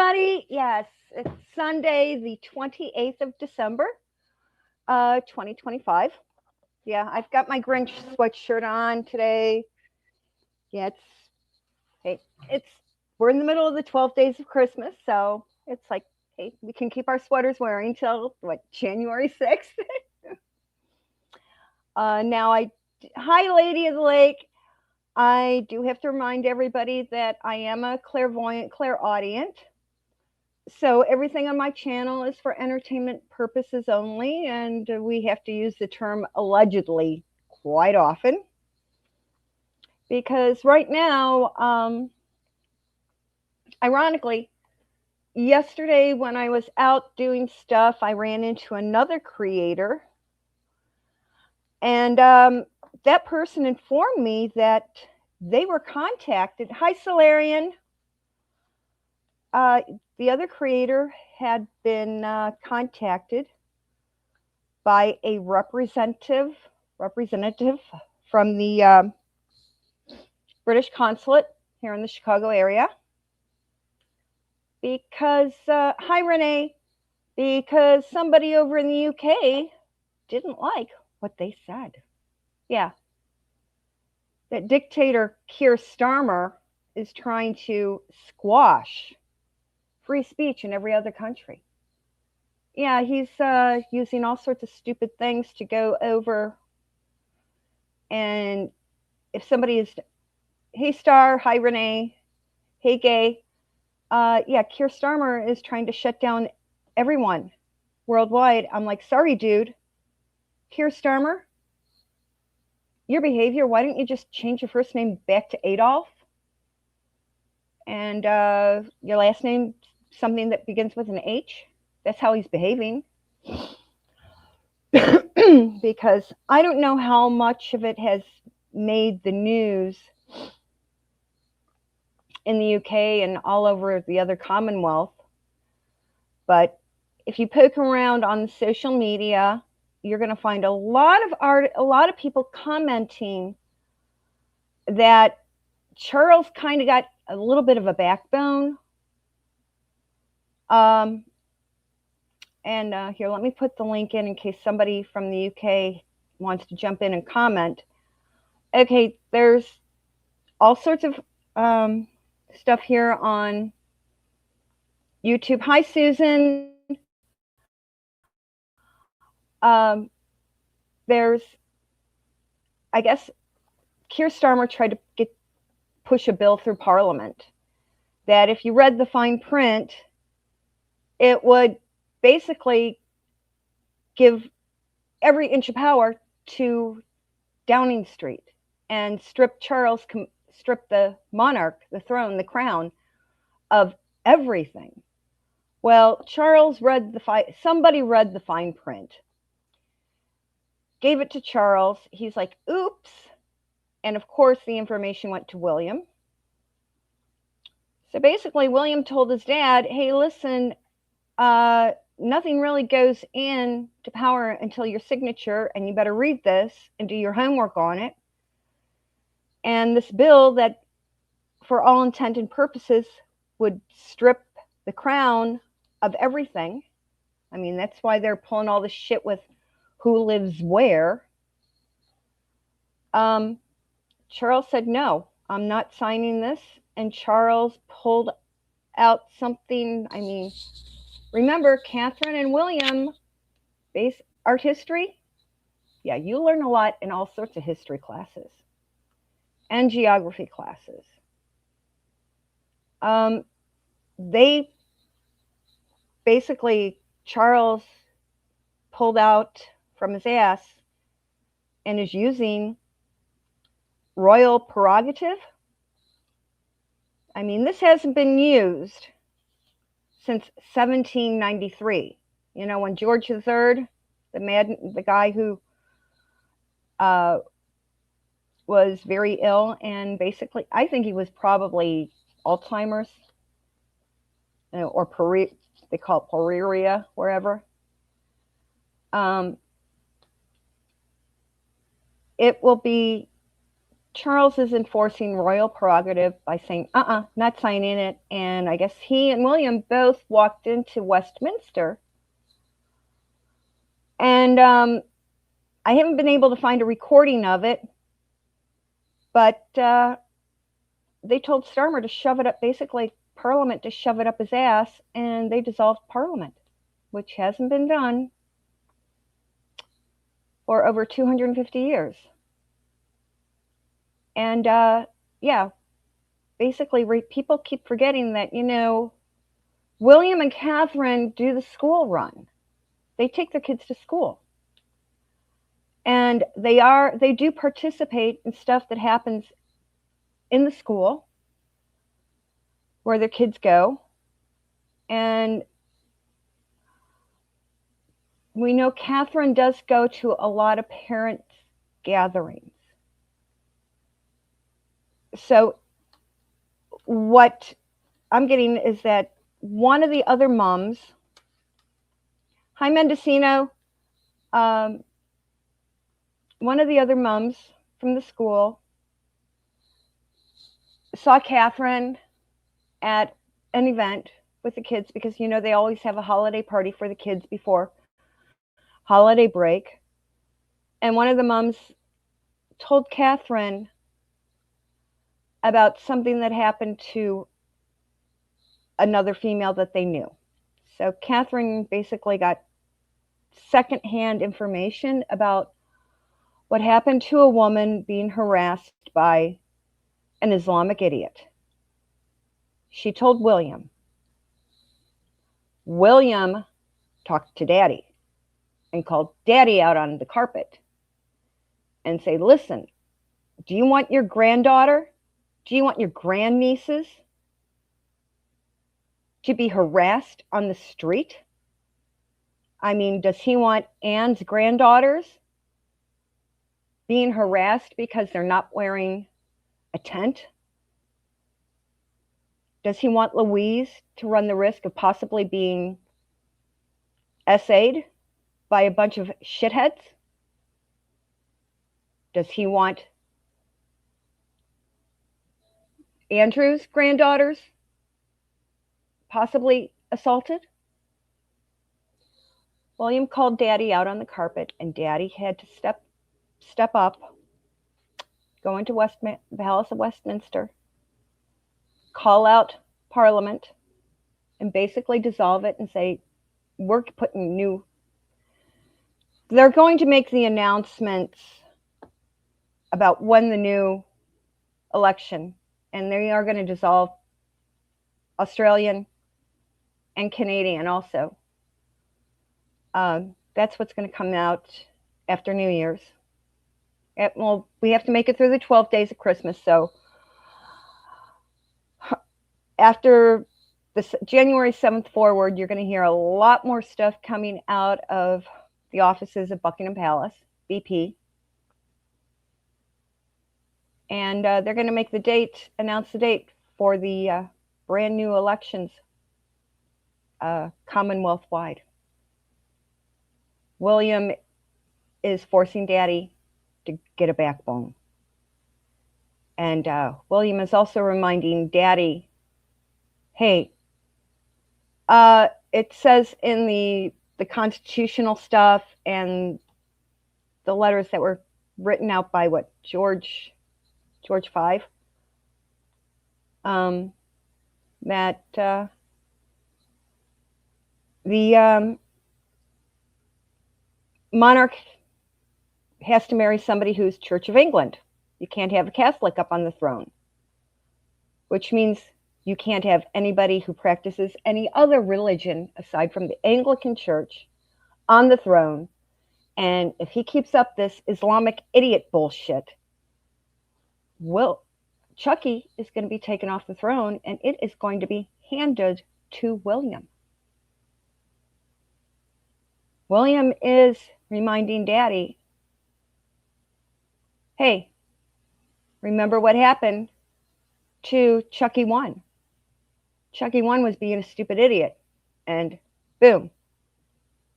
everybody. Yes, it's Sunday, the 28th of December, 2025. Yeah, I've got my Grinch sweatshirt on today. Yeah, hey, it's we're in the middle of the 12 days of Christmas, so it's like, hey, we can keep our sweaters wearing till what, January 6th. Hi, Lady of the Lake. I do have to remind everybody that I am a clairvoyant, clairaudient. So everything on my channel is for entertainment purposes only, and we have to use the term allegedly quite often because right now, ironically, yesterday when I was out doing stuff, I ran into another creator, and that person informed me that they were contacted. Hi, Solarian. The other creator had been contacted by a representative from the British consulate here in the Chicago area because, hi Renee, because somebody over in the UK didn't like what they said. Yeah. That dictator Keir Starmer is trying to squash free speech in every other country. Yeah, he's using all sorts of stupid things to go over. And if somebody is, hey Star, hi Renee, hey Gay, yeah, Keir Starmer is trying to shut down everyone worldwide. I'm like, sorry, dude. Keir Starmer, your behavior, why don't you just change your first name back to Adolf? And your last name, something that begins with an H? That's how he's behaving. Because I don't know how much of it has made the news in the UK and all over the other Commonwealth. But if you poke around on social media, you're going to find a lot of people commenting that Charles kind of got a little bit of a backbone. And here, let me put the link in case somebody from the UK wants to jump in and comment. Okay, there's all sorts of stuff here on YouTube. Hi, Susan. There's, I guess, Keir Starmer tried to push a bill through Parliament that if you read the fine print, it would basically give every inch of power to Downing Street and strip the monarch, the throne, the crown of everything. Well, somebody read the fine print, gave it to Charles. He's like, oops. And of course, the information went to William. So basically, William told his dad, hey, listen, nothing really goes in to power until your signature, and you better read this and do your homework on it. And this bill that, for all intent and purposes, would strip the crown of everything. I mean, that's why they're pulling all this shit with who lives where. Charles said, no, I'm not signing this. And Charles pulled out something. I mean, remember, Catherine and William, art history? Yeah, you learn a lot in all sorts of history classes and geography classes. They basically, Charles pulled out from his ass and is using royal prerogative. I mean, this hasn't been used since 1793. You know, when George III, the guy who was very ill and basically, I think he was probably Alzheimer's or they call it poreria, wherever. It will be Charles is enforcing royal prerogative by saying, not signing it. And I guess he and William both walked into Westminster. And I haven't been able to find a recording of it, but they told Starmer to shove it up, basically Parliament to shove it up his ass, and they dissolved Parliament, which hasn't been done for over 250 years. And yeah, basically people keep forgetting that, William and Catherine do the school run. They take their kids to school. And they do participate in stuff that happens in the school where their kids go. And we know Catherine does go to a lot of parents' gatherings. So what I'm getting is that one of the other moms, hi Mendocino, one of the other moms from the school saw Catherine at an event with the kids because, they always have a holiday party for the kids before holiday break. And one of the moms told Catherine about something that happened to another female that they knew. So Catherine basically got secondhand information about what happened to a woman being harassed by an Islamic idiot. She told William. William talked to Daddy and called Daddy out on the carpet and say, listen, do you want your granddaughter? Do you want your grandnieces to be harassed on the street? I mean, does he want Anne's granddaughters being harassed because they're not wearing a tent? Does he want Louise to run the risk of possibly being essayed by a bunch of shitheads? Does he want Andrew's granddaughters possibly assaulted? William called Daddy out on the carpet, and Daddy had to step up, go into the Palace of Westminster, call out Parliament, and basically dissolve it and say, we're putting they're going to make the announcements about when the new election, and they are going to dissolve Australian and Canadian also. That's what's going to come out after New Year's. Well, we have to make it through the 12 days of Christmas. So after this January 7th forward, you're going to hear a lot more stuff coming out of the offices of Buckingham Palace, BP. And they're going to announce the date for the brand new elections, Commonwealth-wide. William is forcing Daddy to get a backbone. And William is also reminding Daddy, hey, it says in the constitutional stuff and the letters that were written out by George V, that the monarch has to marry somebody who's Church of England. You can't have a Catholic up on the throne, which means you can't have anybody who practices any other religion aside from the Anglican Church on the throne. And if he keeps up this Islamic idiot bullshit, Chucky is going to be taken off the throne, and it is going to be handed to William. William is reminding Daddy, hey, remember what happened to Chucky 1? Chucky 1 was being a stupid idiot. And boom,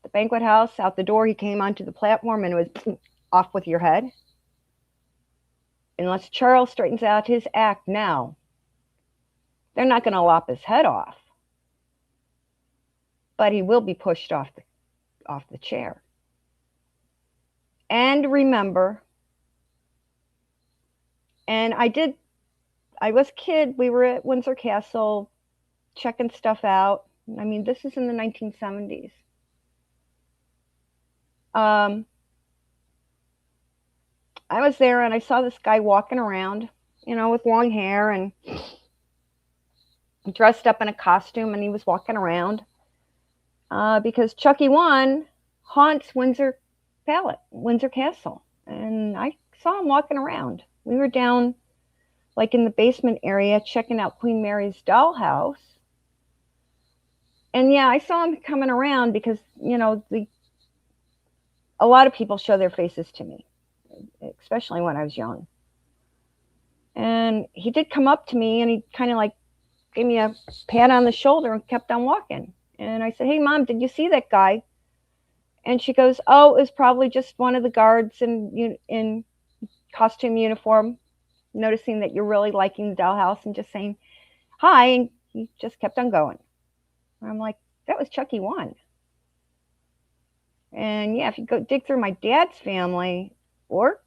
the banquet house, out the door, he came onto the platform and it was off with your head. unless Charles straightens out his act now, they're not going to lop his head off, but he will be pushed off the chair. And remember, and I was a kid, we were at Windsor Castle checking stuff out. I mean, this is in the 1970s. I was there and I saw this guy walking around, with long hair and dressed up in a costume, and he was walking around because Chucky One haunts Windsor Castle. And I saw him walking around. We were down like in the basement area checking out Queen Mary's dollhouse. And yeah, I saw him coming around because, a lot of people show their faces to me, especially when I was young. And he did come up to me and he kind of like gave me a pat on the shoulder and kept on walking. And I said, "Hey, Mom, did you see that guy?" And she goes, "Oh, it was probably just one of the guards in costume uniform, noticing that you're really liking the dollhouse and just saying hi." And he just kept on going. And I'm like, that was Chucky One. And yeah, if you go dig through my dad's family or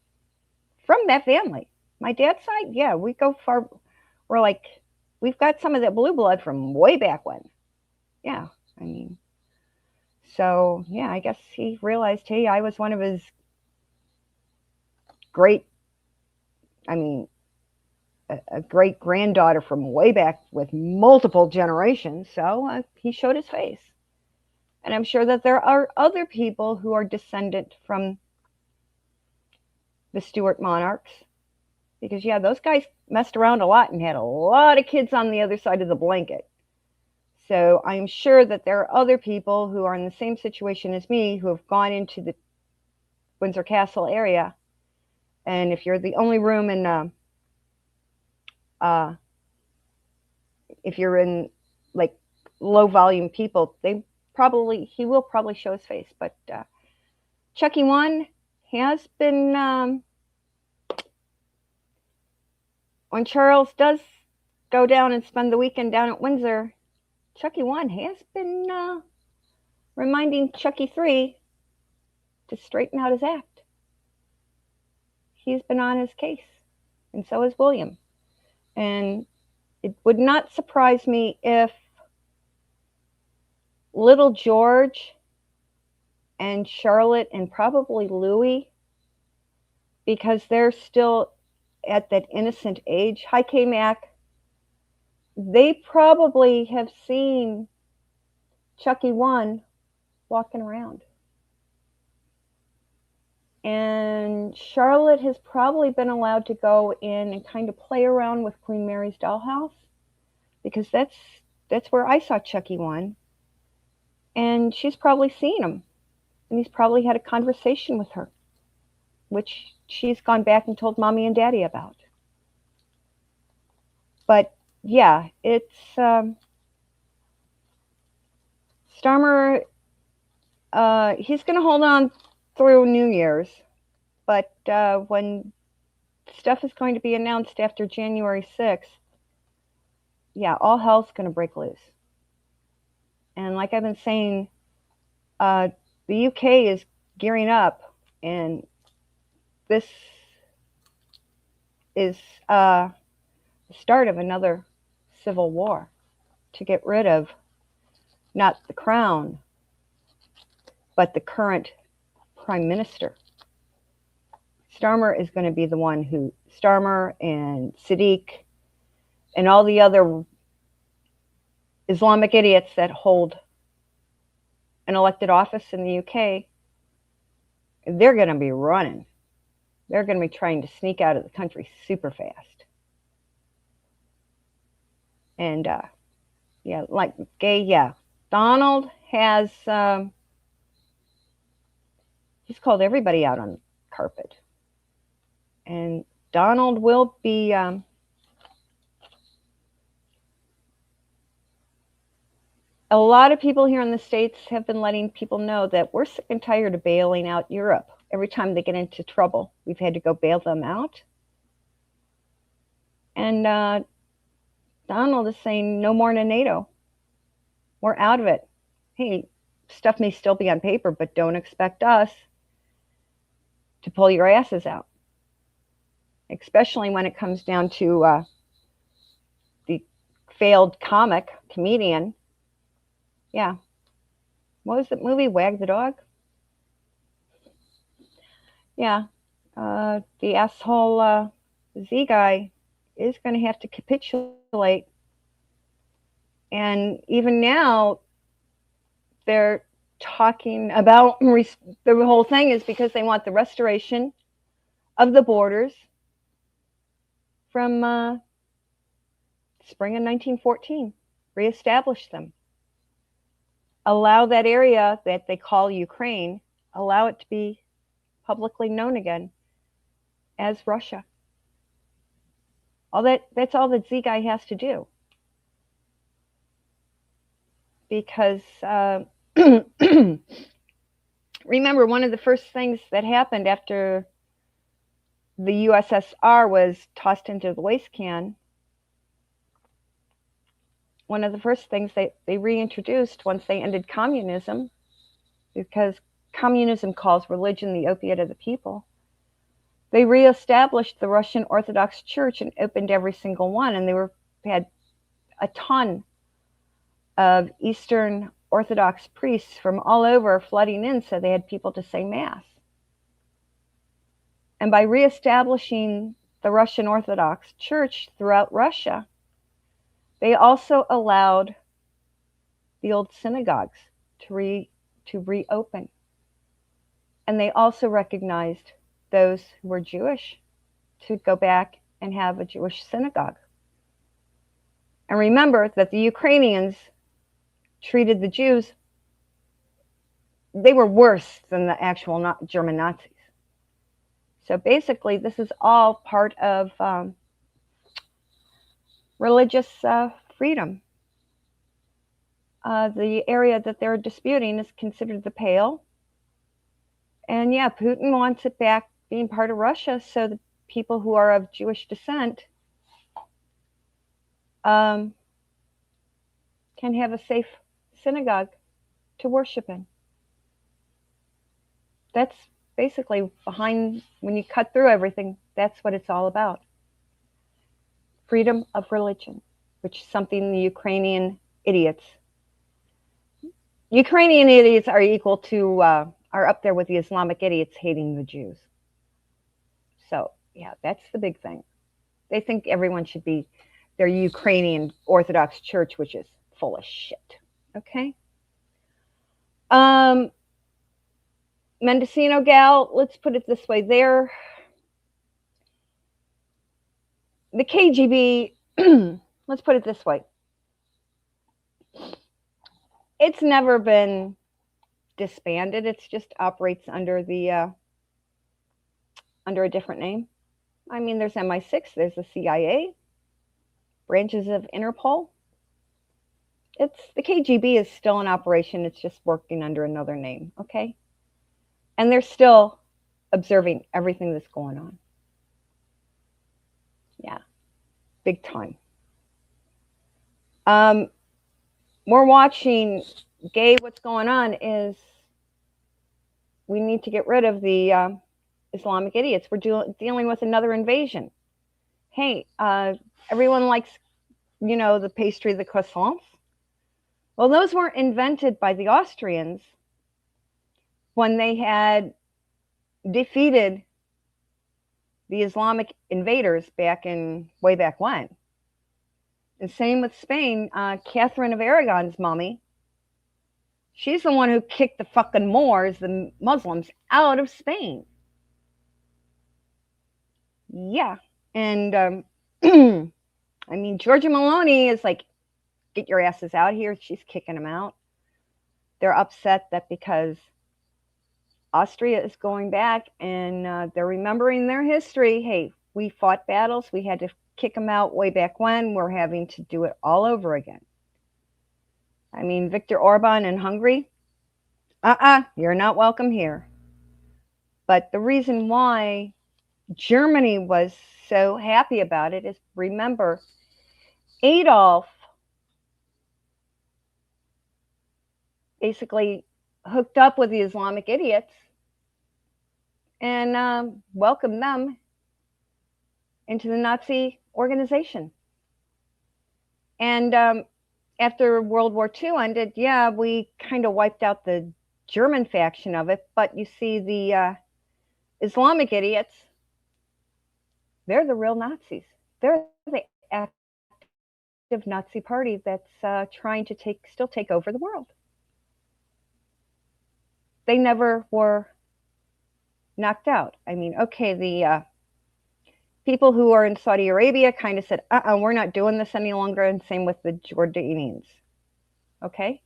from that family, my dad's side, yeah, we go far. We've got some of that blue blood from way back when. Yeah, I mean, so yeah, I guess he realized, hey, I was one of his a great granddaughter from way back with multiple generations. So he showed his face. And I'm sure that there are other people who are descendant from the Stuart monarchs. Because, yeah, those guys messed around a lot and had a lot of kids on the other side of the blanket. So I'm sure that there are other people who are in the same situation as me who have gone into the Windsor Castle area. And if you're the only room in, if you're in like low volume people, he will probably show his face. But Chucky One has been, when Charles does go down and spend the weekend down at Windsor, Chucky One has been reminding Chucky Three to straighten out his act. He's been on his case, and so has William. And it would not surprise me if little George and Charlotte and probably Louis, because they're still at that innocent age. Hi, K-Mac. They probably have seen Chucky One walking around. And Charlotte has probably been allowed to go in and kind of play around with Queen Mary's dollhouse, because that's where I saw Chucky One. And she's probably seen him. And he's probably had a conversation with her, which she's gone back and told Mommy and Daddy about. But yeah, it's Starmer. He's going to hold on through New Year's, but when stuff is going to be announced after January 6th, yeah, all hell's going to break loose. And like I've been saying, the UK is gearing up, and this is the start of another civil war to get rid of not the crown, but the current prime minister. Starmer is going to be the one Starmer and Sadiq and all the other Islamic idiots that hold an elected office in the UK, they're going to be running. They're going to be trying to sneak out of the country super fast. And yeah, like gay, yeah. Donald has, he's called everybody out on the carpet. And Donald will be, a lot of people here in the States have been letting people know that we're sick and tired of bailing out Europe. Every time they get into trouble, we've had to go bail them out. And Donald is saying, no more to NATO. We're out of it. Hey, stuff may still be on paper, but don't expect us to pull your asses out. Especially when it comes down to the failed comedian. Yeah. What was that movie? Wag the Dog? Yeah. The asshole Z guy is going to have to capitulate. And even now, they're talking about the whole thing is because they want the restoration of the borders from spring of 1914. Reestablish them. Allow that area that they call Ukraine, allow it to be publicly known again as Russia. That's all that Z guy has to do. Because remember, one of the first things that happened after the USSR was tossed into the waste can, one of the first things they reintroduced once they ended communism, because communism calls religion the opiate of the people, they reestablished the Russian Orthodox Church and opened every single one, and had a ton of Eastern Orthodox priests from all over flooding in, so they had people to say Mass. And by reestablishing the Russian Orthodox Church throughout Russia, they also allowed the old synagogues to reopen. And they also recognized those who were Jewish to go back and have a Jewish synagogue. And remember that the Ukrainians treated the Jews, they were worse than the actual German Nazis. So basically, this is all part of religious freedom. The area that they're disputing is considered the Pale. And yeah, Putin wants it back being part of Russia so the people who are of Jewish descent can have a safe synagogue to worship in. That's basically behind, when you cut through everything, that's what it's all about. Freedom of religion, which is something the Ukrainian idiots are equal to, are up there with the Islamic idiots hating the Jews. So, yeah, that's the big thing. They think everyone should be their Ukrainian Orthodox Church, which is full of shit. Okay? Mendocino gal, let's put it this way. The KGB, let's put it this way. It's never been disbanded. It just operates under a different name. I mean, there's MI6, there's the CIA, branches of Interpol. The KGB is still in operation. It's just working under another name, okay? And they're still observing everything that's going on. Yeah, big time. We're watching, Gabe, what's going on is we need to get rid of the Islamic idiots. We're dealing with another invasion. Hey, everyone likes, the pastry, the croissants. Well, those weren't invented by the Austrians when they had defeated the Islamic invaders way back when. And same with Spain. Catherine of Aragon's mommy, she's the one who kicked the fucking Moors, the Muslims, out of Spain. Yeah. And, I mean, Giorgia Meloni is like, get your asses out here. She's kicking them out. They're upset that because Austria is going back and they're remembering their history. Hey, we fought battles. We had to kick them out way back when. We're having to do it all over again. I mean, Viktor Orban in Hungary, you're not welcome here. But the reason why Germany was so happy about it is, remember, Adolf basically hooked up with the Islamic idiots and welcomed them into the Nazi organization. And after World War II ended, yeah, we kind of wiped out the German faction of it. But you see, the Islamic idiots, they're the real Nazis. They're the active Nazi party that's trying to still take over the world. They never were knocked out. I mean, okay, the people who are in Saudi Arabia kind of said, we're not doing this any longer, and same with the Jordanians. Okay?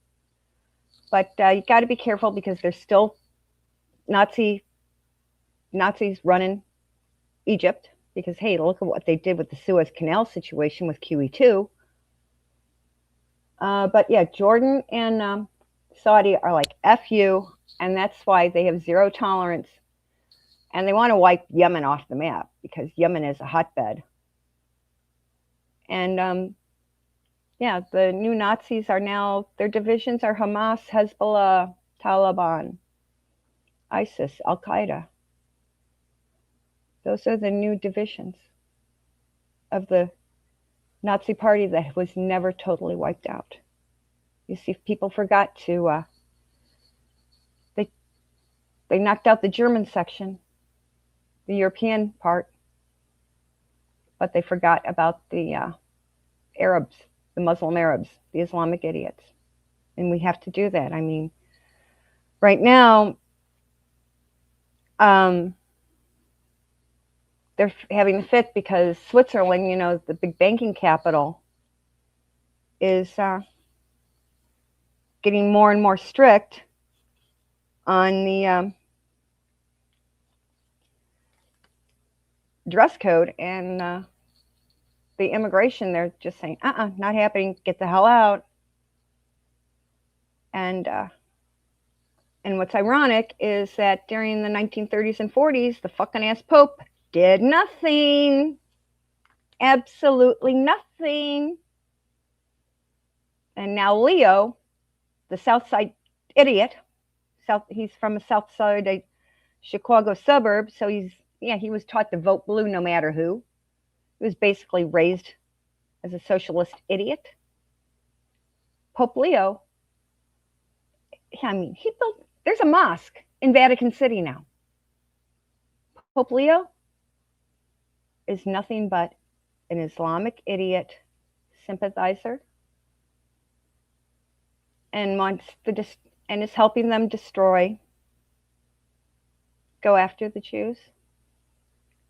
But you got to be careful because there's still Nazis running Egypt because, hey, look at what they did with the Suez Canal situation with QE2. But yeah, Jordan and Saudi are like, F you, and that's why they have zero tolerance. And they want to wipe Yemen off the map because Yemen is a hotbed. And yeah, the new Nazis are now, their divisions are Hamas, Hezbollah, Taliban, ISIS, Al-Qaeda. Those are the new divisions of the Nazi party that was never totally wiped out. You see, people forgot to, they knocked out the German section, the European part, but they forgot about the Arabs, the Muslim Arabs, the Islamic idiots. And we have to do that. I mean, right now, they're having a fit because Switzerland, you know, the big banking capital, is getting more and more strict on the dress code and the immigration. They're just saying, not happening, get the hell out. And what's ironic is that during the 1930s and 40s, the fucking ass Pope did nothing. Absolutely nothing. And now Leo, the South Side idiot, he's from a South Side Chicago suburb, so he was taught to vote blue no matter who. He was basically raised as a socialist idiot. Pope Leo, I mean, there's a mosque in Vatican City now. Pope Leo is nothing but an Islamic idiot sympathizer and is helping them go after the Jews.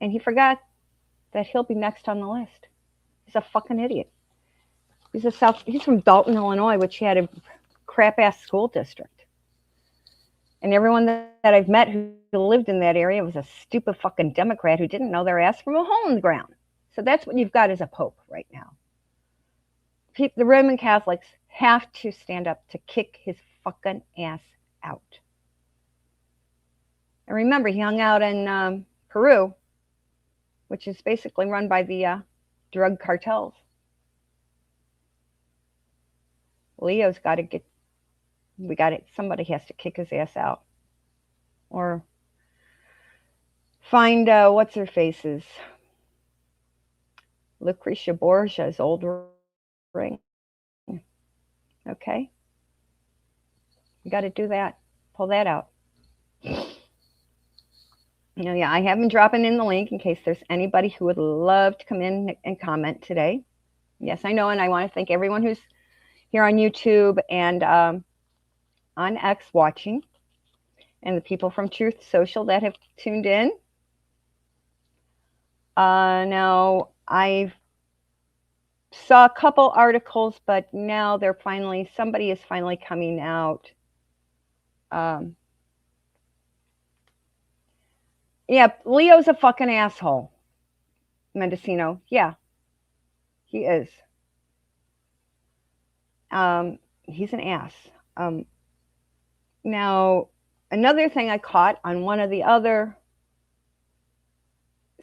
And he forgot that he'll be next on the list. He's a fucking idiot. He's from Dalton, Illinois, which had a crap-ass school district. And everyone that I've met who lived in that area was a stupid fucking Democrat who didn't know their ass from a hole in the ground. So that's what you've got as a pope right now. The Roman Catholics have to stand up to kick his fucking ass out. And remember, he hung out in Peru, which is basically run by the drug cartels. Leo's got to somebody has to kick his ass out. Or find, what's her faces? Lucretia Borgia's old ring. Okay? You got to do that. Pull that out. Yeah, I have been dropping in the link in case there's anybody who would love to come in and comment today. Yes, I know, and I want to thank everyone who's here on YouTube and on X watching, and the people from Truth Social that have tuned in. Now, I saw a couple articles, but now somebody is finally coming out. Yeah, Leo's a fucking asshole. Mendocino. Yeah, he is. He's an ass. Now, another thing I caught on one of the other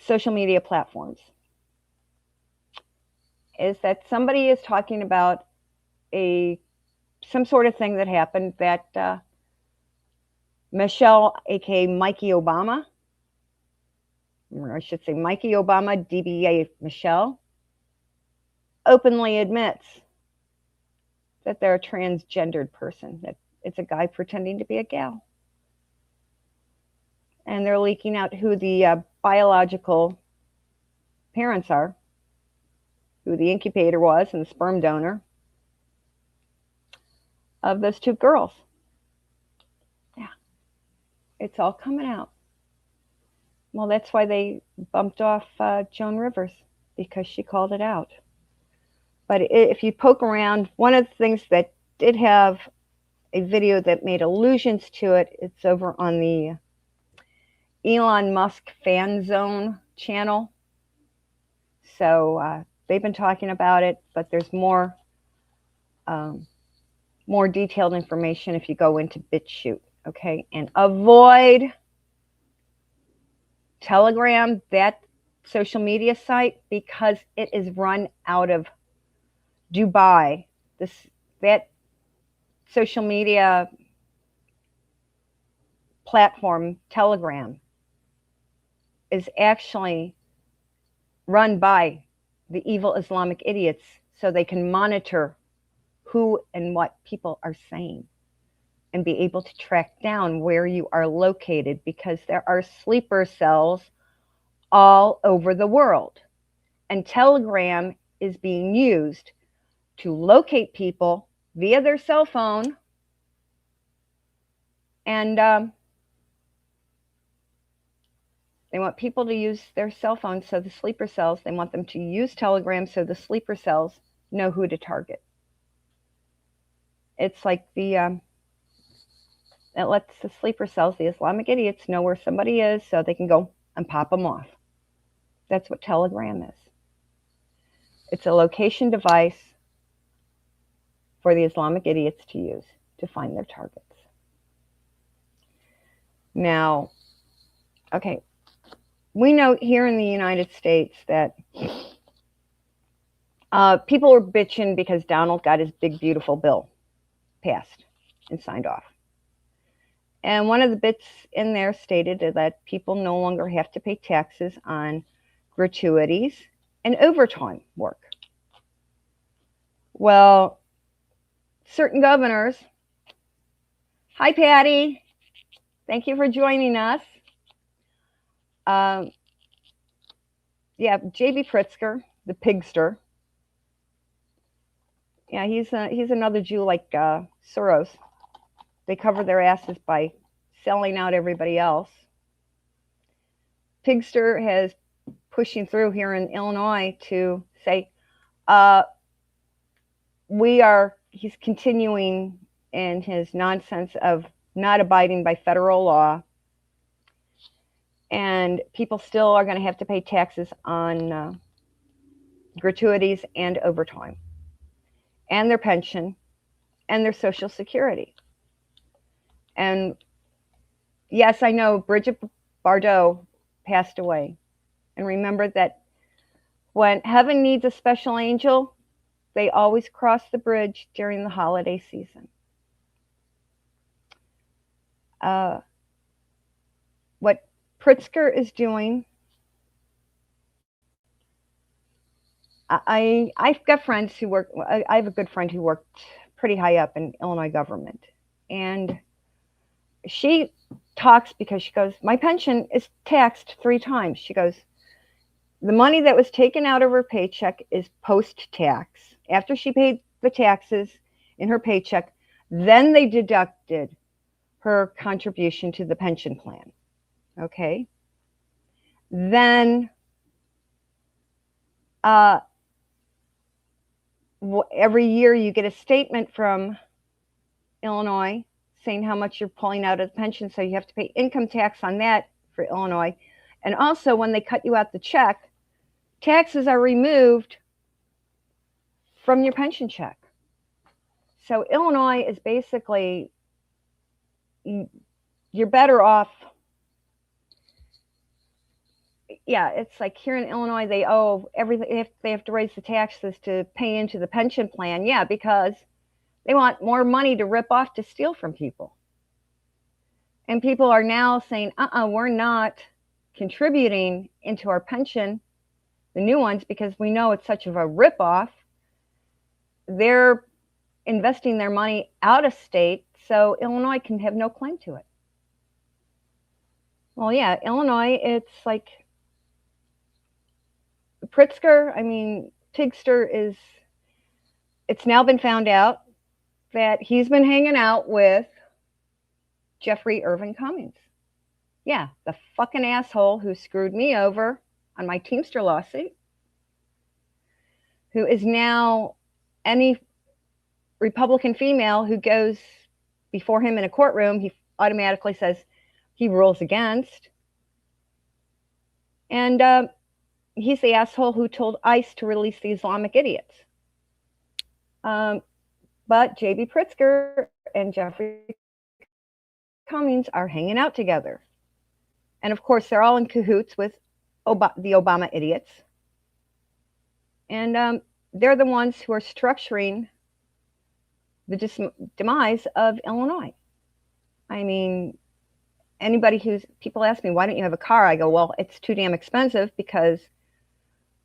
social media platforms, is that somebody is talking about some sort of thing that happened that Michelle, aka Mikey Obama, or I should say Mikey Obama, DBA Michelle, openly admits that they're a transgendered person, that it's a guy pretending to be a gal. And they're leaking out who the biological parents are, who the incubator was and the sperm donor of those two girls. Yeah, it's all coming out. Well, that's why they bumped off Joan Rivers, because she called it out. But if you poke around, one of the things that did have a video that made allusions to it, it's over on the Elon Musk Fan Zone channel. So they've been talking about it, but there's more detailed information if you go into BitChute, okay? And avoid Telegram, that social media site, because it is run out of Dubai. That social media platform, Telegram, is actually run by the evil Islamic idiots so they can monitor who and what people are saying and be able to track down where you are located, because there are sleeper cells all over the world. And Telegram is being used to locate people via their cell phone, and they want people to use their cell phones, so the sleeper cells, they want them to use Telegram so the sleeper cells know who to target. It's like it lets the sleeper cells, the Islamic idiots, know where somebody is so they can go and pop them off. That's what Telegram is. It's a location device for the Islamic idiots to use to find their targets. Now, okay, we know here in the United States that people were bitching because Donald got his big, beautiful bill passed and signed off. And one of the bits in there stated that people no longer have to pay taxes on gratuities and overtime work. Well, certain governors, hi Patty, thank you for joining us. Yeah, J.B. Pritzker, the pigster. Yeah, he's another Jew like Soros. They cover their asses by selling out everybody else. Pigster has pushing through here in Illinois to say he's continuing in his nonsense of not abiding by federal law, and people still are going to have to pay taxes on gratuities and overtime, and their pension, and their Social Security. And yes, I know Bridget Bardot passed away. And remember that when heaven needs a special angel, they always cross the bridge during the holiday season. What Pritzker is doing, I've got friends who work, I have a good friend who worked pretty high up in Illinois government. And she talks because she goes, my pension is taxed 3 times. She goes, the money that was taken out of her paycheck is post-tax. After she paid the taxes in her paycheck, then they deducted her contribution to the pension plan. Okay? Then every year you get a statement from Illinois saying how much you're pulling out of the pension, so you have to pay income tax on that for Illinois. And also, when they cut you out the check, taxes are removed from your pension check. So Illinois is basically, you're better off, yeah, it's like here in Illinois, they owe everything. They have to raise the taxes to pay into the pension plan. Yeah, because they want more money to rip off to steal from people. And people are now saying, we're not contributing into our pension, the new ones, because we know it's such of a ripoff. They're investing their money out of state, so Illinois can have no claim to it. Well, yeah, Illinois, it's like Pritzker, I mean, Tigster is, it's now been found out that he's been hanging out with Jeffrey Irvin Cummings. Yeah, the fucking asshole who screwed me over on my Teamster lawsuit, who is now any Republican female who goes before him in a courtroom, he automatically says he rules against. And he's the asshole who told ICE to release the Islamic idiots. But J.B. Pritzker and Jeffrey Cummings are hanging out together. And of course, they're all in cahoots with the Obama idiots. And they're the ones who are structuring the demise of Illinois. I mean, people ask me, why don't you have a car? I go, well, it's too damn expensive because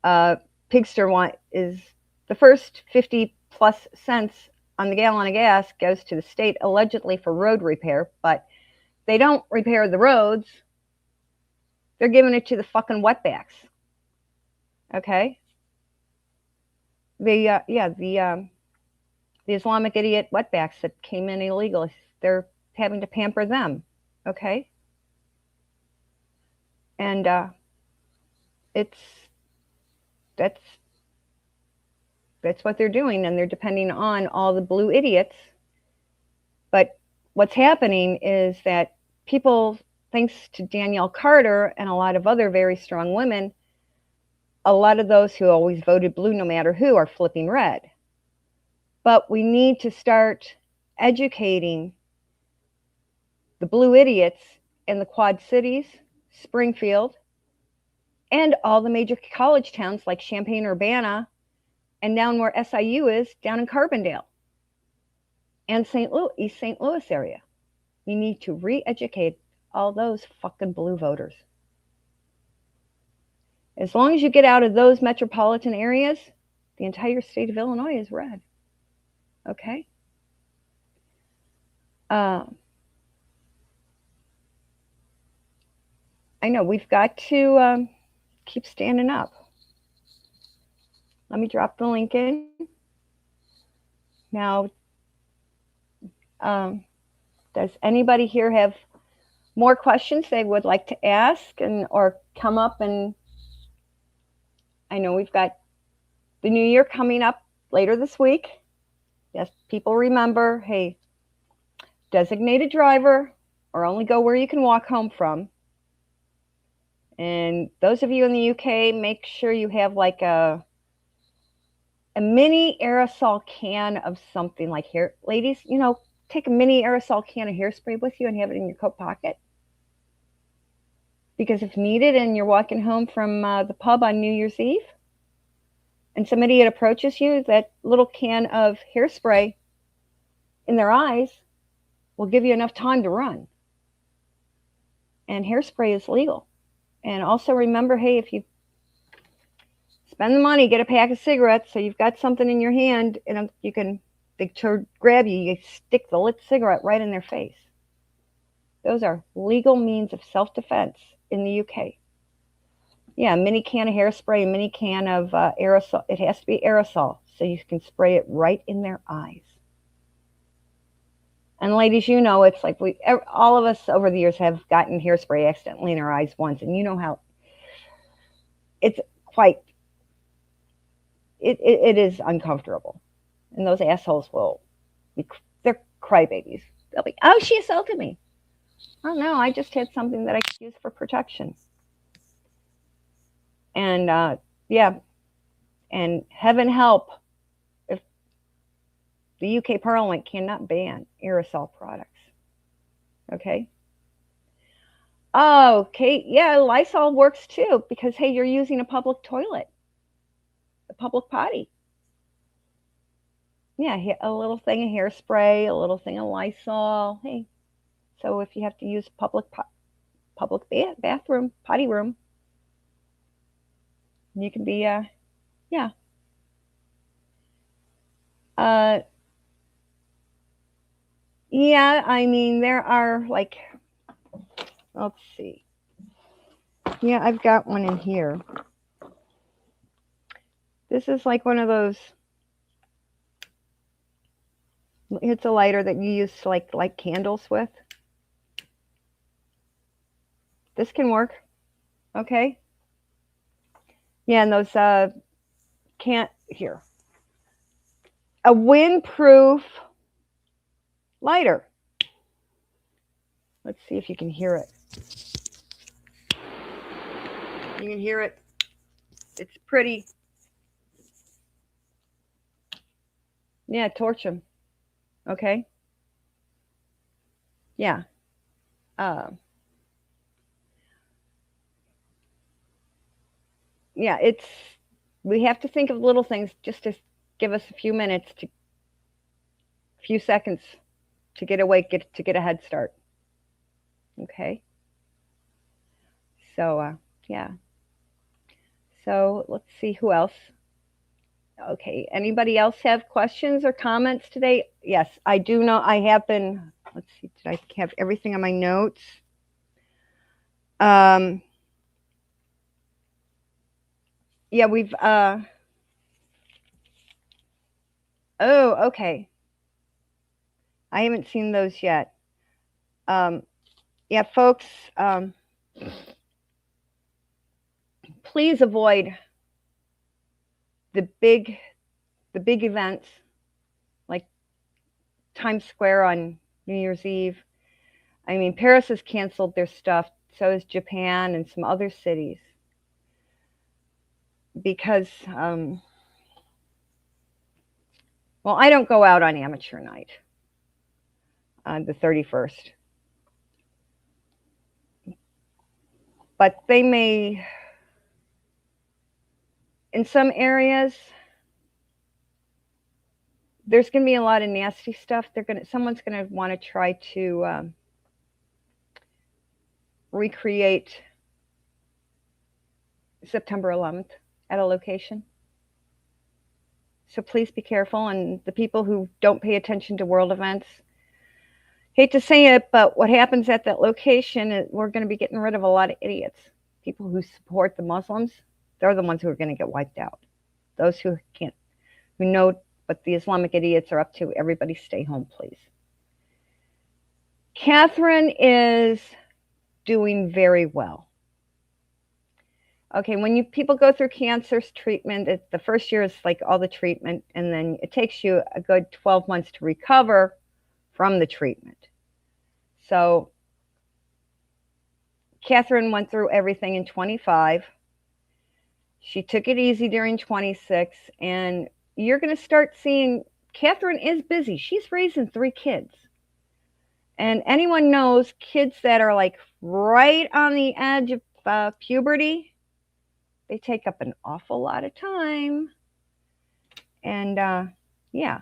Pigster is the first 50 plus cents on the gallon of gas goes to the state allegedly for road repair, but they don't repair the roads. They're giving it to the fucking wetbacks. Okay? The Islamic idiot wetbacks that came in illegally, they're having to pamper them. Okay? And that's what they're doing, and they're depending on all the blue idiots. But what's happening is that people, thanks to Danielle Carter and a lot of other very strong women, a lot of those who always voted blue no matter who are flipping red. But we need to start educating the blue idiots in the Quad Cities, Springfield, and all the major college towns like Champaign-Urbana, and down where SIU is, down in Carbondale, and East St. Louis area. We need to re-educate all those fucking blue voters. As long as you get out of those metropolitan areas, the entire state of Illinois is red. Okay? I know, we've got to keep standing up. Let me drop the link in. Now, does anybody here have more questions they would like to ask or come up? And I know we've got the new year coming up later this week. Yes, people remember, hey, designated driver or only go where you can walk home from. And those of you in the UK, make sure you have like a mini aerosol can of something like hair. Ladies, take a mini aerosol can of hairspray with you and have it in your coat pocket. Because if needed and you're walking home from the pub on New Year's Eve and some idiot approaches you, that little can of hairspray in their eyes will give you enough time to run. And hairspray is legal. And also remember, hey, if you spend the money, get a pack of cigarettes so you've got something in your hand and they grab you, you stick the lit cigarette right in their face. Those are legal means of self-defense in the UK. Yeah, a mini can of hairspray, a mini can of aerosol. It has to be aerosol so you can spray it right in their eyes. And ladies, it's like all of us over the years have gotten hairspray accidentally in our eyes once, and you know how it's quite, it is uncomfortable. And those assholes they're crybabies. They'll be, oh, she assaulted me. Oh no, I just had something that I could use for protection. And and heaven help if the UK Parliament cannot ban aerosol products. Okay? Oh, okay. Yeah, Lysol works too because, hey, you're using a public toilet, a public potty. Yeah, a little thing of hairspray, a little thing of Lysol. Hey, so if you have to use public bathroom, potty room, you can be, yeah. Uh, yeah, I mean, there are like, let's see. Yeah, I've got one in here. This is like one of those, it's a lighter that you use to like light candles with. This can work. Okay. Yeah, and those can't here. A windproof lighter. Let's see if you can hear it. You can hear it. It's pretty. Yeah, torch them. Okay. Yeah. Yeah, we have to think of little things just to give us a few minutes to, few seconds to get awake, to get a head start. Okay. So, yeah. So let's see who else. Okay. Anybody else have questions or comments today? Yes, I do know. I have been. Let's see. Did I have everything on my notes? Yeah, we've. Oh, okay. I haven't seen those yet. Yeah, folks. Please avoid the big events like Times Square on New Year's Eve. I mean, Paris has canceled their stuff. So has Japan and some other cities because, well, I don't go out on amateur night on the 31st, but they may, in some areas, there's going to be a lot of nasty stuff. Someone's going to want to try to recreate September 11th at a location. So please be careful. And the people who don't pay attention to world events, hate to say it, but what happens at that location is we're going to be getting rid of a lot of idiots. People who support the Muslims, they're the ones who are going to get wiped out. Those who know what the Islamic idiots are up to, everybody stay home, please. Catherine is doing very well. Okay, when people go through cancer treatment, the first year is like all the treatment, and then it takes you a good 12 months to recover from the treatment. So Catherine went through everything in 25. She took it easy during 26, and you're going to start seeing Catherine is busy. She's raising 3 kids. And anyone knows kids that are like right on the edge of puberty, they take up an awful lot of time. And yeah,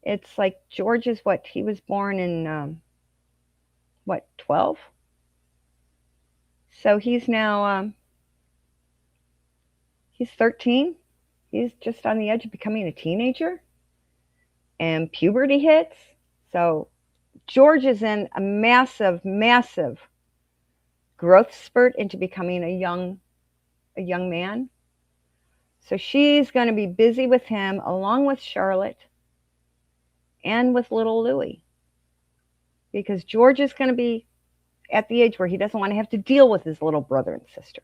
it's like George is he was born in 12? So he's now, he's 13. He's just on the edge of becoming a teenager. And puberty hits. So George is in a massive, massive growth spurt into becoming a young man. So she's going to be busy with him along with Charlotte and with little Louie. Because George is going to be at the age where he doesn't want to have to deal with his little brother and sister.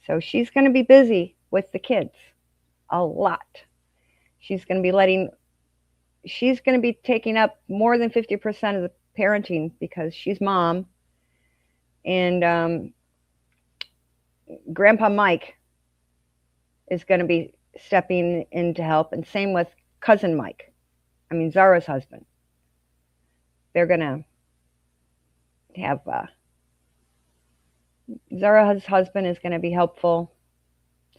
So she's going to be busy with the kids a lot. She's going to be taking up more than 50% of the parenting because she's mom. And Grandpa Mike is going to be stepping in to help. And same with cousin Mike. I mean, Zara's husband. They're going to have Zara's husband is going to be helpful.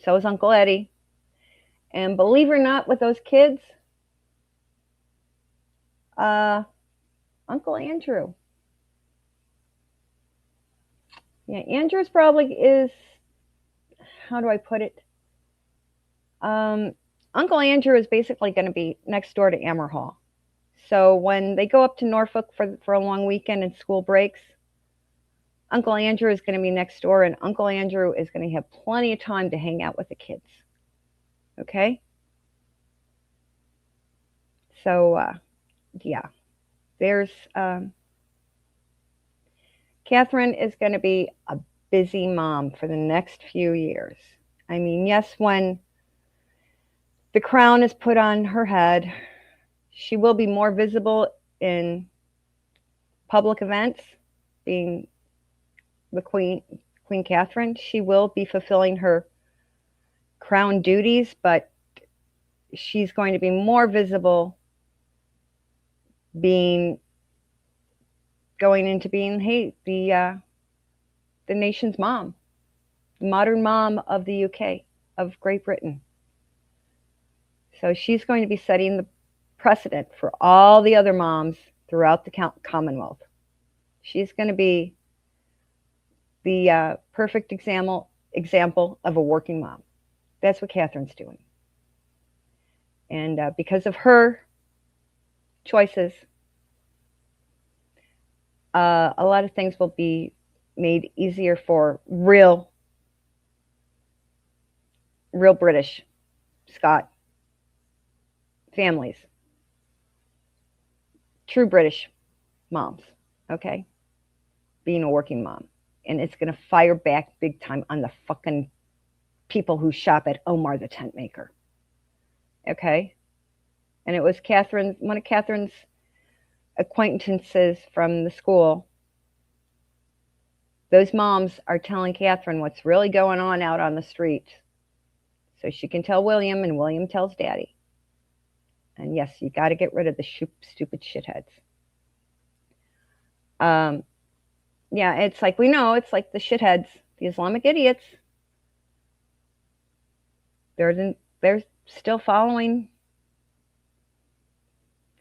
So is Uncle Eddie. And believe it or not, with those kids, Uncle Andrew. Yeah, Andrew's probably is, how do I put it? Uncle Andrew is basically going to be next door to Ammer Hall. So when they go up to Norfolk for a long weekend and school breaks, Uncle Andrew is going to be next door, and Uncle Andrew is going to have plenty of time to hang out with the kids. Okay? So, yeah. There's, Catherine is going to be a busy mom for the next few years. I mean, yes, when the crown is put on her head, she will be more visible in public events, being the Queen Catherine. She will be fulfilling her crown duties, but she's going to be more visible going into being the nation's mom, modern mom of the UK, of Great Britain. So she's going to be setting the precedent for all the other moms throughout the Commonwealth. She's going to be the perfect example of a working mom. That's what Catherine's doing. And because of her choices, a lot of things will be made easier for real British Scot families, true British moms, okay? Being a working mom. And it's going to fire back big time on the fucking people who shop at Omar the tent maker. Okay? And it was one of Catherine's acquaintances from the school. Those moms are telling Catherine what's really going on out on the street. So she can tell William, and William tells Daddy. And yes, you got to get rid of the stupid shitheads. Yeah, it's like, we know, it's like the shitheads, the Islamic idiots. They're still following.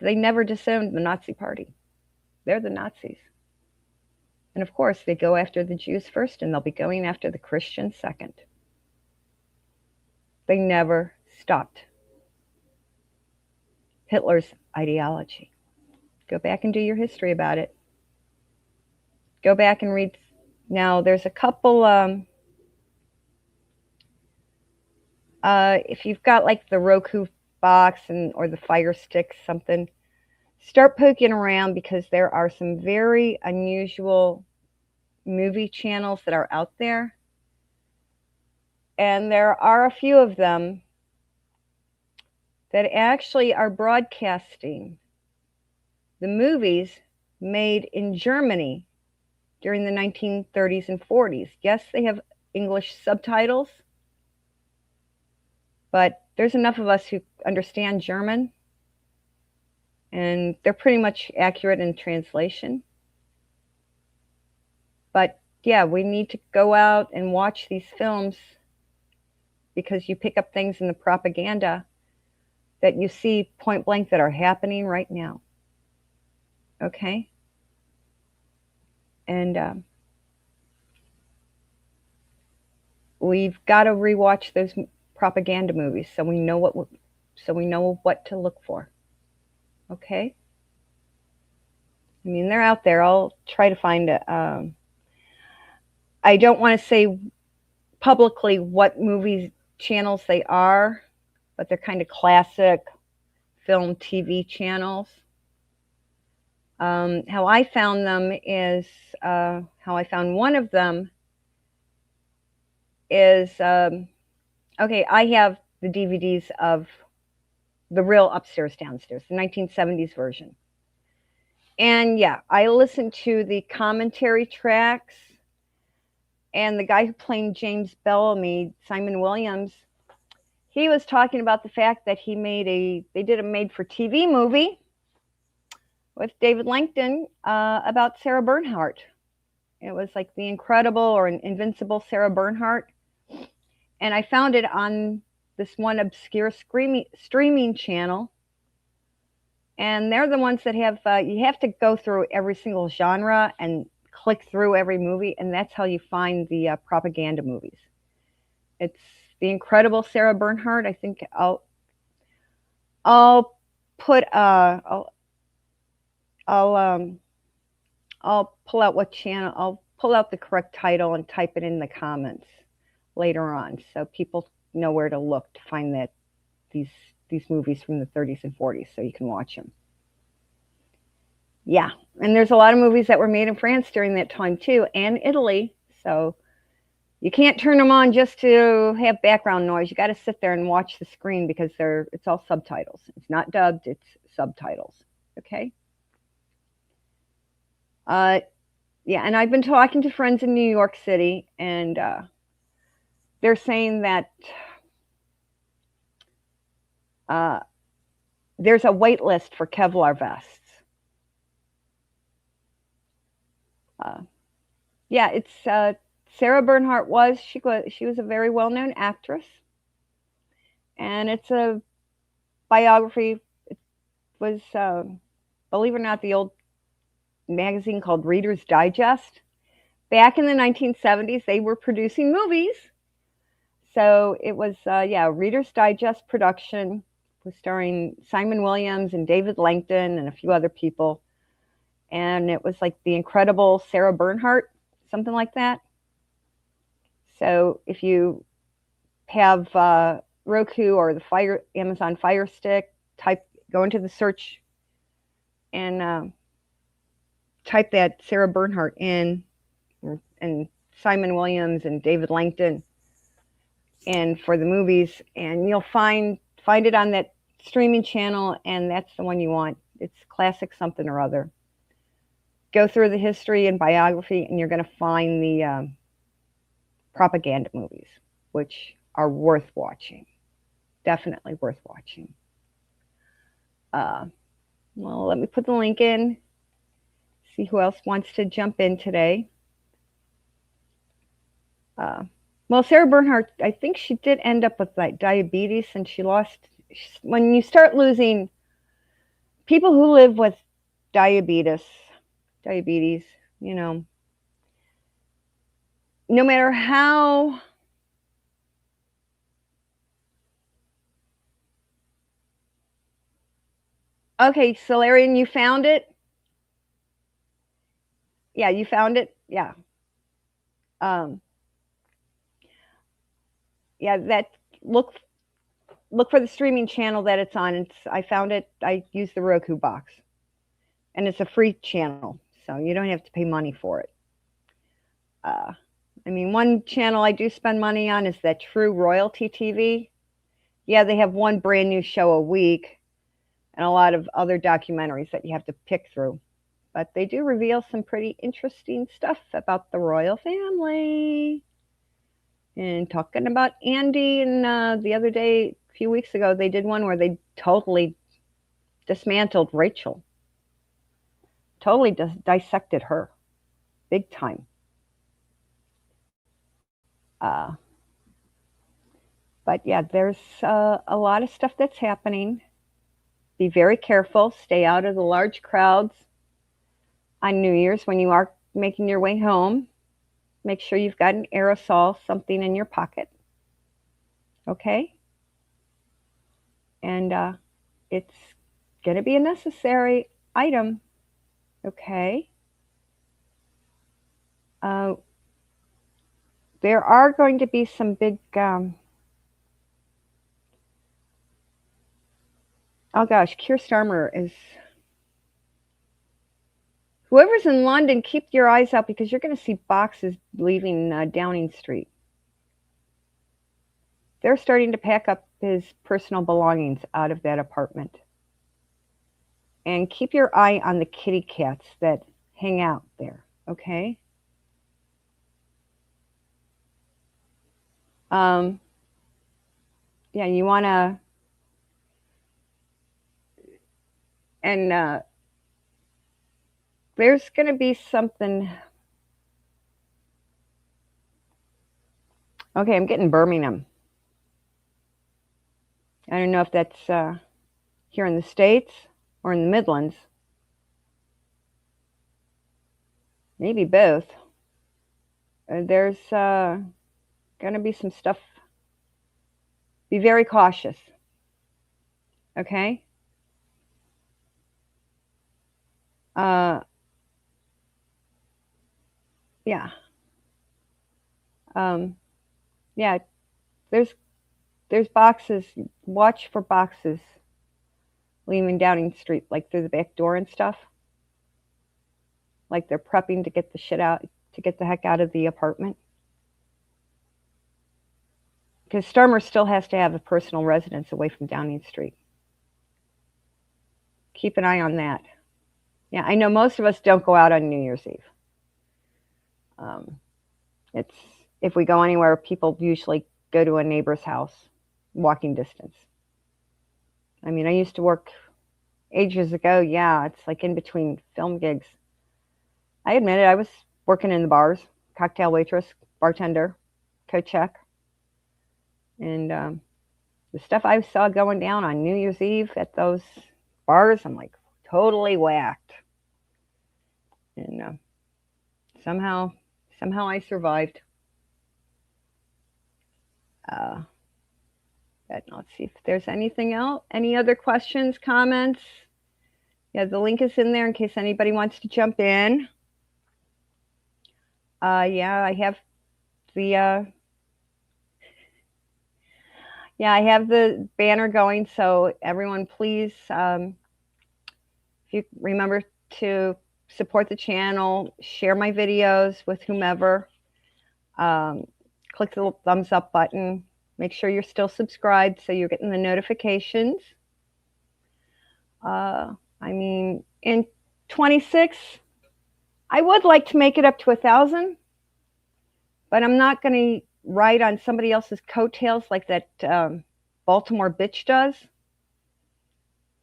They never disowned the Nazi Party. They're the Nazis. And of course, they go after the Jews first, and they'll be going after the Christians second. They never stopped Hitler's ideology. Go back and do your history about it. Go back and read. Now, there's a couple, if you've got like the Roku box or the Fire Stick, something, start poking around, because there are some very unusual movie channels that are out there. And there are a few of them that actually are broadcasting the movies made in Germany during the 1930s and 40s. Yes, they have English subtitles, but there's enough of us who understand German, and they're pretty much accurate in translation. But yeah, we need to go out and watch these films, because you pick up things in the propaganda that you see point blank that are happening right now. Okay? And we've got to rewatch those propaganda movies so we know what to look for. Okay? I mean, they're out there. I'll try to find I don't want to say publicly what movie channels they are, but they're kind of classic film TV channels. How I found them is, how I found one of them is, okay, I have the DVDs of the real Upstairs Downstairs, the 1970s version. And yeah, I listened to the commentary tracks, and the guy who played James Bellamy, Simon Williams, he was talking about the fact that they did a made-for-TV movie with David Langdon about Sarah Bernhardt. It was like The Incredible or Invincible Sarah Bernhardt. And I found it on this one obscure streaming channel. And they're the ones that have, you have to go through every single genre and click through every movie. And that's how you find the propaganda movies. It's The Incredible Sarah Bernhardt. I think I'll put, I'll pull out what channel, I'll pull out the correct title and type it in the comments later on, so people know where to look to find that these movies from the 30s and 40s, so you can watch them. Yeah, and there's a lot of movies that were made in France during that time too, and Italy. So you can't turn them on just to have background noise. You got to sit there and watch the screen because it's all subtitles. It's not dubbed; it's subtitles. Okay. Yeah, and I've been talking to friends in New York City, and they're saying that there's a wait list for Kevlar vests. Yeah, it's Sarah Bernhardt she was a very well-known actress, and it's a biography. It was, believe it or not, the old magazine called Reader's Digest. Back in the 1970s, they were producing movies. So it was, Reader's Digest production, was starring Simon Williams and David Langton and a few other people. And it was like The Incredible Sarah Bernhardt, something like that. So if you have Roku or the Amazon Fire Stick, go into the search and type that Sarah Bernhardt in, and Simon Williams and David Langton, and for the movies, and you'll find it on that streaming channel, and that's the one you want. It's classic something or other. Go through the history and biography, and you're going to find the propaganda movies, which are worth watching. Definitely worth watching. Well, let me put the link in. See who else wants to jump in today. Well, Sarah Bernhardt, I think she did end up with like diabetes, and when you start losing people who live with diabetes, you know, no matter how okay, Solarian, you found it? Yeah, you found it? Yeah. Yeah, that look for the streaming channel that it's on. I found it. I use the Roku box, and it's a free channel, so you don't have to pay money for it. I mean, one channel I do spend money on is that True Royalty TV. Yeah, they have one brand new show a week, and a lot of other documentaries that you have to pick through. But they do reveal some pretty interesting stuff about the royal family. And talking about Andy, and the other day, a few weeks ago, they did one where they totally dismantled Rachel. Totally dissected her. Big time. But yeah, there's a lot of stuff that's happening. Be very careful. Stay out of the large crowds on New Year's when you are making your way home. Make sure you've got an aerosol, something in your pocket. Okay? And it's going to be a necessary item. Okay? There are going to be some big... oh gosh, Keir Starmer is... Whoever's in London, keep your eyes out, because you're going to see boxes leaving Downing Street. They're starting to pack up his personal belongings out of that apartment. And keep your eye on the kitty cats that hang out there, okay? Yeah, you want to... And there's going to be something... Okay, I'm getting Birmingham. I don't know if that's here in the States or in the Midlands. Maybe both. There's going to be some stuff. Be very cautious. Okay? Uh, yeah. Um, yeah, there's boxes. Watch for boxes leaving Downing Street, like through the back door and stuff. Like they're prepping to get the shit out, to get the heck out of the apartment. Because Starmer still has to have a personal residence away from Downing Street. Keep an eye on that. Yeah, I know most of us don't go out on New Year's Eve. It's if we go anywhere, people usually go to a neighbor's house, walking distance. I mean, I used to work ages ago. Yeah, it's like in between film gigs. I admit it, I was working in the bars, cocktail waitress, bartender, co-check. And the stuff I saw going down on New Year's Eve at those bars, I'm like totally whacked. And somehow I survived. But let's see if there's anything else. Any other questions, comments? Yeah, the link is in there in case anybody wants to jump in. Yeah, I have the I have the banner going. So everyone, please, if you remember to support the channel, share my videos with whomever. Click the little thumbs up button. Make sure you're still subscribed so you're getting the notifications. I mean, in 26, I would like to make it up to 1,000, but I'm not going to ride on somebody else's coattails like that Baltimore bitch does.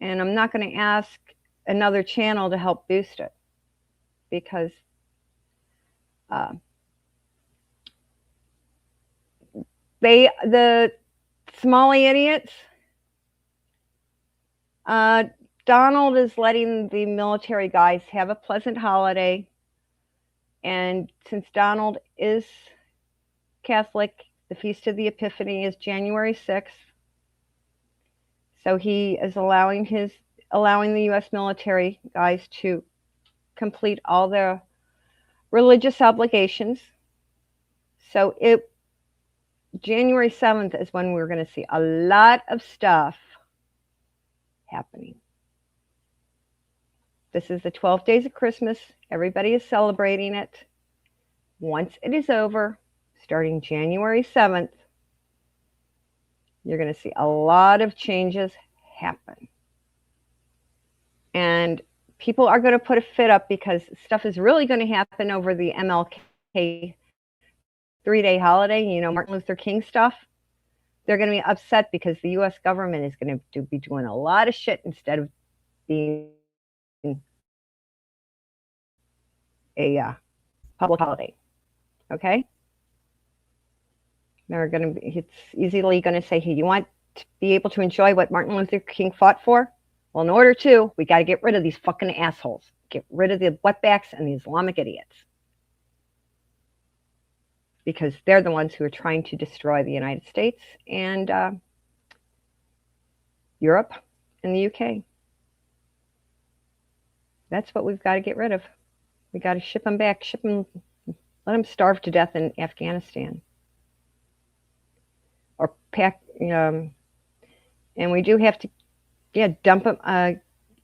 And I'm not going to ask another channel to help boost it because the Somali idiots, Donald is letting the military guys have a pleasant holiday. And since Donald is Catholic, the Feast of the Epiphany is January 6th. So he is allowing the U.S. military guys to complete all their religious obligations. So January 7th is when we're going to see a lot of stuff happening. This is the 12 days of Christmas. Everybody is celebrating it. Once it is over, starting January 7th, you're going to see a lot of changes happen. And people are going to put a fit up because stuff is really going to happen over the MLK 3-day holiday, Martin Luther King stuff. They're going to be upset because the U.S. government is going to be doing a lot of shit instead of being a public holiday. Okay? It's easily going to say, hey, you want to be able to enjoy what Martin Luther King fought for? Well, in order to, we got to get rid of these fucking assholes. Get rid of the wetbacks and the Islamic idiots. Because they're the ones who are trying to destroy the United States and Europe and the UK. That's what we've got to get rid of. We got to ship them back, let them starve to death in Afghanistan. Or pack, and we do have to, dump them,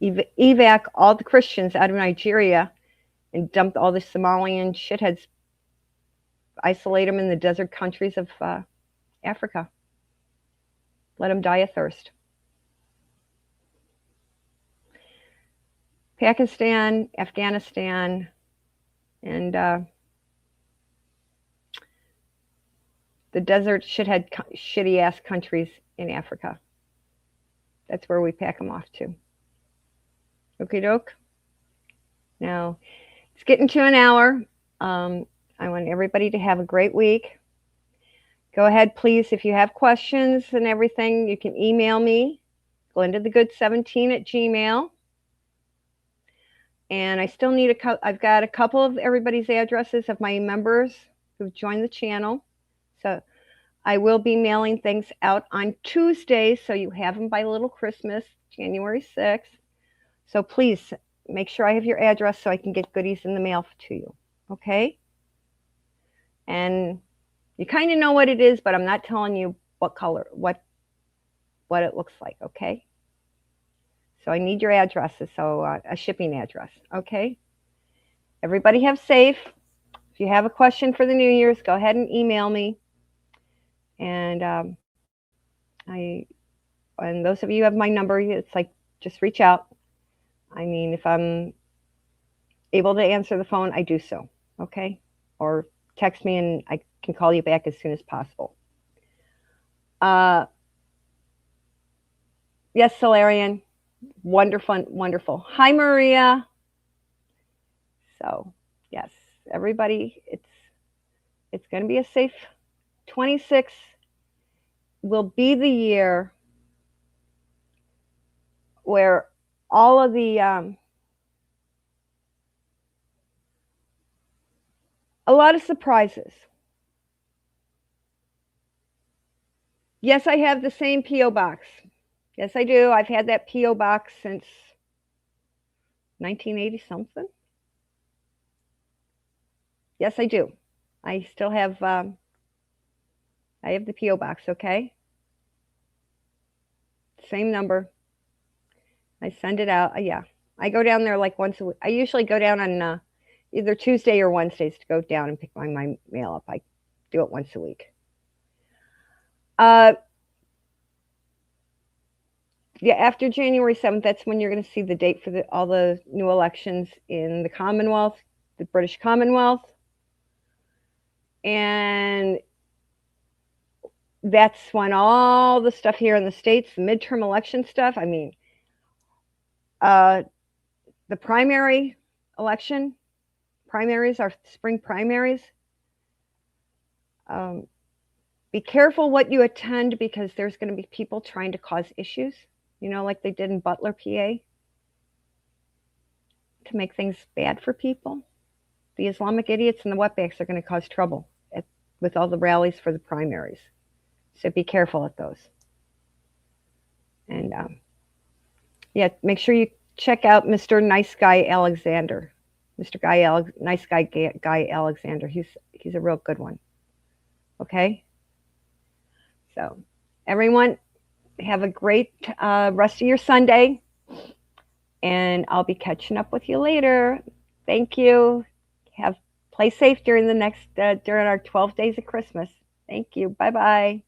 evac all the Christians out of Nigeria and dump all the Somalian shitheads, isolate them in the desert countries of Africa. Let them die of thirst. Pakistan, Afghanistan, and the desert shithead, shitty-ass countries in Africa. That's where we pack them off to. Okie doke. Now, it's getting to an hour. I want everybody to have a great week. Go ahead, please. If you have questions and everything, you can email me, glendathegood17@gmail. And I still need I've got a couple of everybody's addresses of my members who've joined the channel. So I will be mailing things out on Tuesdays, so you have them by Little Christmas, January 6th. So please make sure I have your address so I can get goodies in the mail to you. Okay? And you kind of know what it is, but I'm not telling you what color, what it looks like, okay? So I need your addresses, so a shipping address, okay? Everybody have safe. If you have a question for the New Year's, go ahead and email me. And and those of you who have my number, it's like, just reach out. I mean, if I'm able to answer the phone, I do so, okay? Or text me and I can call you back as soon as possible. Yes, Solarian. Wonderful, wonderful. Hi, Maria. So, yes, everybody, it's going to be a safe 26 will be the year where all of the a lot of surprises. Yes, I have the same P.O. box. Yes, I do. I've had that P.O. box since 1980 something. Yes, I do. I still have I have the P.O. box, okay? Same number. I send it out. Yeah. I go down there like once a week. I usually go down on either Tuesday or Wednesdays to go down and pick my mail up. I do it once a week. Yeah, after January 7th, that's when you're going to see the date for all the new elections in the Commonwealth, the British Commonwealth. And that's when all the stuff here in the States, the midterm election stuff, I mean, the primary election, primaries, our spring primaries. Be careful what you attend because there's going to be people trying to cause issues, you know, like they did in Butler, PA, to make things bad for people. The Islamic idiots and the wetbacks are going to cause trouble with all the rallies for the primaries. So be careful at those. And yeah, make sure you check out Mr. Nice Guy Alexander. Nice Guy Alexander. He's a real good one. Okay? So everyone, have a great rest of your Sunday. And I'll be catching up with you later. Thank you. Play safe during our 12 days of Christmas. Thank you. Bye-bye.